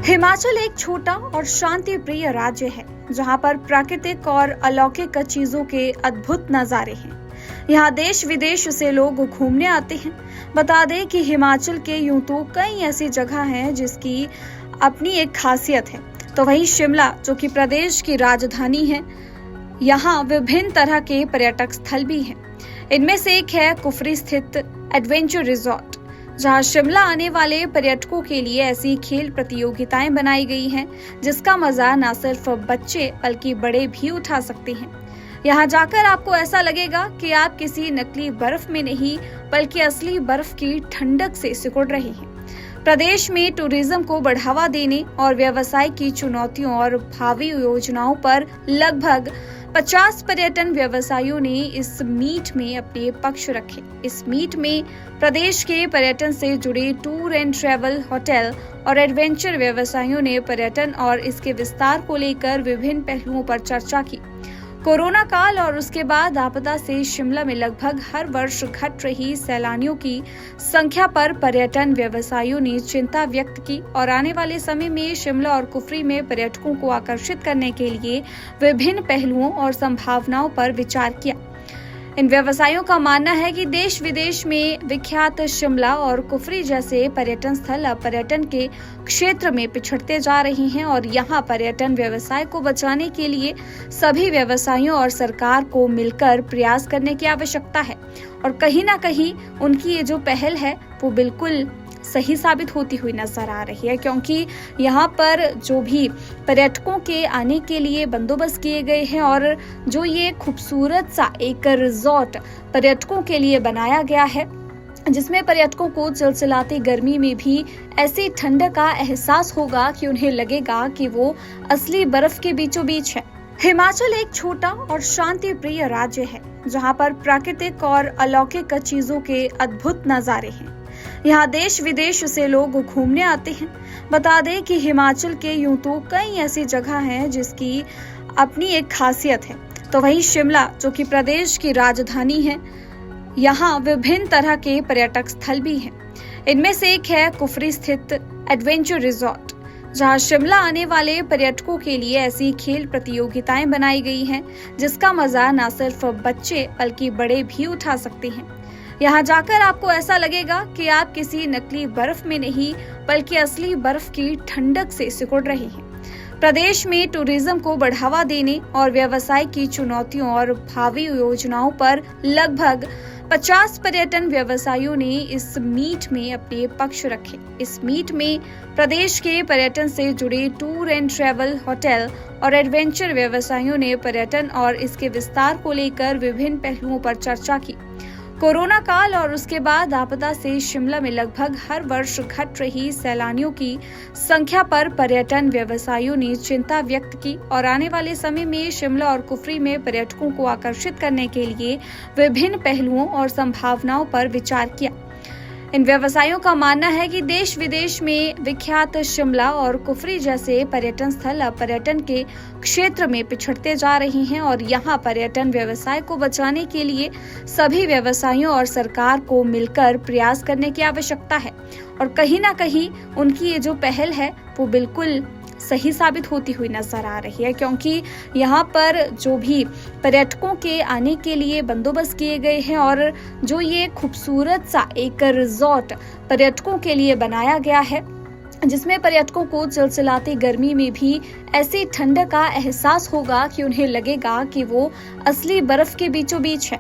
हिमाचल एक छोटा और शांति प्रिय राज्य है जहां पर प्राकृतिक और अलौकिक चीजों के अद्भुत नजारे हैं। यहाँ देश विदेश से लोग घूमने आते हैं। बता दें कि हिमाचल के यूं तो कई ऐसी जगह हैं जिसकी अपनी एक खासियत है, तो वहीं शिमला जो कि प्रदेश की राजधानी है, यहाँ विभिन्न तरह के पर्यटक स्थल भी हैं। इनमें से एक है कुफरी स्थित एडवेंचर रिजॉर्ट, जहां शिमला आने वाले पर्यटकों के लिए ऐसी खेल प्रतियोगिताएं बनाई गई हैं जिसका मजा न सिर्फ बच्चे बल्कि बड़े भी उठा सकते हैं। यहां जाकर आपको ऐसा लगेगा कि आप किसी नकली बर्फ में नहीं बल्कि असली बर्फ की ठंडक से सिकुड़ रहे हैं। प्रदेश में टूरिज्म को बढ़ावा देने और व्यवसाय की चुनौतियों और भावी योजनाओं पर लगभग 50 पर्यटन व्यवसायियों ने इस मीट में अपने पक्ष रखे। इस मीट में प्रदेश के पर्यटन से जुड़े टूर एंड ट्रैवल, होटल और एडवेंचर व्यवसायियों ने पर्यटन और इसके विस्तार को लेकर विभिन्न पहलुओं पर चर्चा की। कोरोना काल और उसके बाद आपदा से शिमला में लगभग हर वर्ष घट रही सैलानियों की संख्या पर पर्यटन व्यवसायियों ने चिंता व्यक्त की और आने वाले समय में शिमला और कुफरी में पर्यटकों को आकर्षित करने के लिए विभिन्न पहलुओं और संभावनाओं पर विचार किया। इन व्यवसायियों का मानना है कि देश विदेश में विख्यात शिमला और कुफरी जैसे पर्यटन स्थल अब पर्यटन के क्षेत्र में पिछड़ते जा रहे हैं और यहाँ पर्यटन व्यवसाय को बचाने के लिए सभी व्यवसायियों और सरकार को मिलकर प्रयास करने की आवश्यकता है। और कहीं ना कहीं उनकी ये जो पहल है वो बिल्कुल सही साबित होती हुई नजर आ रही है, क्योंकि यहाँ पर जो भी पर्यटकों के आने के लिए बंदोबस्त किए गए हैं और जो ये खूबसूरत सा एक रिजॉर्ट पर्यटकों के लिए बनाया गया है, जिसमें पर्यटकों को चिलचिलाती गर्मी में भी ऐसी ठंडक का एहसास होगा कि उन्हें लगेगा कि वो असली बर्फ के बीचों बीच है। हिमाचल एक छोटा और शांति प्रिय राज्य है जहाँ पर प्राकृतिक और अलौकिक चीजों के अद्भुत नजारे हैं। यहाँ देश विदेश से लोग घूमने आते हैं। बता दें कि हिमाचल के यूं तो कई ऐसी जगह हैं जिसकी अपनी एक खासियत है, तो वहीं शिमला जो कि प्रदेश की राजधानी है, यहाँ विभिन्न तरह के पर्यटक स्थल भी हैं। इनमें से एक है कुफरी स्थित एडवेंचर रिजॉर्ट, जहां शिमला आने वाले पर्यटकों के लिए ऐसी खेल प्रतियोगिताएं बनाई गई हैं जिसका मजा न सिर्फ बच्चे बल्कि बड़े भी उठा सकते हैं। यहाँ जाकर आपको ऐसा लगेगा कि आप किसी नकली बर्फ में नहीं बल्कि असली बर्फ की ठंडक से सिकुड़ रहे हैं। प्रदेश में टूरिज्म को बढ़ावा देने और व्यवसाय की चुनौतियों और भावी योजनाओं पर लगभग 50 पर्यटन व्यवसायियों ने इस मीट में अपने पक्ष रखे। इस मीट में प्रदेश के पर्यटन से जुड़े टूर एंड ट्रैवल, होटल और एडवेंचर व्यवसायियों ने पर्यटन और इसके विस्तार को लेकर विभिन्न पहलुओं पर चर्चा की। कोरोना काल और उसके बाद आपदा से शिमला में लगभग हर वर्ष घट रही सैलानियों की संख्या पर पर्यटन व्यवसायियों ने चिंता व्यक्त की और आने वाले समय में शिमला और कुफरी में पर्यटकों को आकर्षित करने के लिए विभिन्न पहलुओं और संभावनाओं पर विचार किया। इन व्यवसायियों का मानना है कि देश विदेश में विख्यात शिमला और कुफरी जैसे पर्यटन स्थल अब पर्यटन के क्षेत्र में पिछड़ते जा रहे हैं और यहाँ पर्यटन व्यवसाय को बचाने के लिए सभी व्यवसायियों और सरकार को मिलकर प्रयास करने की आवश्यकता है। और कहीं ना कहीं उनकी ये जो पहल है वो बिल्कुल सही साबित होती हुई नजर आ रही है, क्योंकि यहाँ पर जो भी पर्यटकों के आने के लिए बंदोबस्त किए गए हैं और जो ये खूबसूरत सा एक रिजॉर्ट पर्यटकों के लिए बनाया गया है, जिसमें पर्यटकों को चिलचिलाती गर्मी में भी ऐसी ठंडक का एहसास होगा कि उन्हें लगेगा कि वो असली बर्फ के बीचों बीच है।